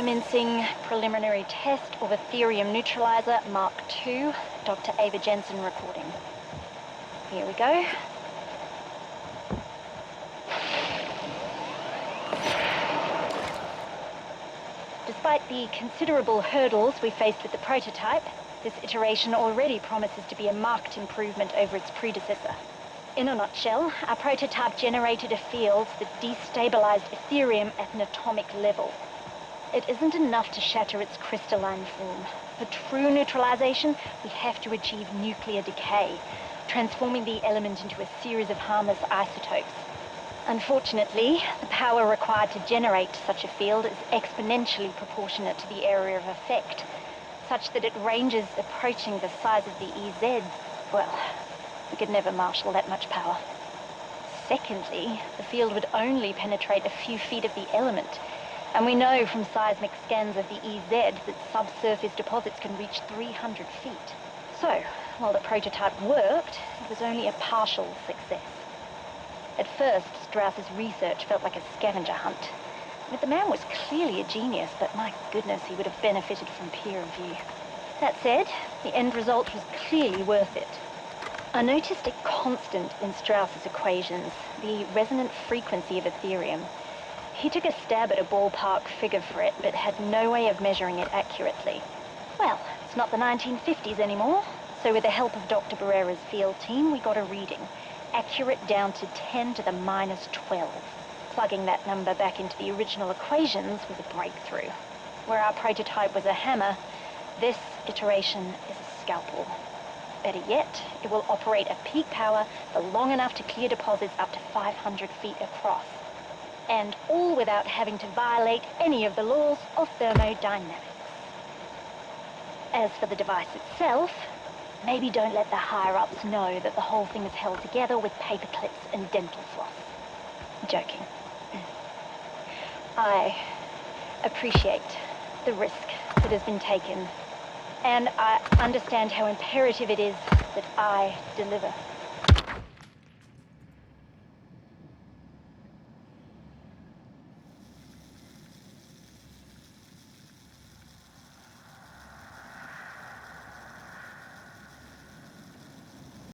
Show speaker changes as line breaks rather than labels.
Commencing preliminary test of Ethereum neutralizer Mark II, Dr. Ava Jensen recording. Here we go. Despite the considerable hurdles we faced with the prototype, this iteration already promises to be a marked improvement over its predecessor. In a nutshell, our prototype generated a field that destabilized Ethereum at an atomic level. It isn't enough to shatter its crystalline form. For true neutralization, we have to achieve nuclear decay, transforming the element into a series of harmless isotopes. Unfortunately, the power required to generate such a field is exponentially proportionate to the area of effect, such that it ranges approaching the size of the EZ. Well, we could never marshal that much power. Secondly, the field would only penetrate a few feet of the element, and we know from seismic scans of the EZ that subsurface deposits can reach 300 feet. So, while the prototype worked, it was only a partial success. At first, Strauss's research felt like a scavenger hunt. The man was clearly a genius, but my goodness, he would have benefited from peer review. That said, the end result was clearly worth it. I noticed a constant in Strauss's equations, the resonant frequency of Ethereum. He took a stab at a ballpark figure for it, but had no way of measuring it accurately. Well, it's not the 1950s anymore, so with the help of Dr. Barrera's field team, we got a reading, accurate down to 10 to the minus 12. Plugging that number back into the original equations was a breakthrough. Where our prototype was a hammer, this iteration is a scalpel. Better yet, it will operate at peak power for long enough to clear deposits up to 500 feet across. And all without having to violate any of the laws of thermodynamics. As for the device itself, maybe don't let the higher-ups know that the whole thing is held together with paper clips and dental floss. Joking. I appreciate the risk that has been taken, and I understand how imperative it is that I deliver.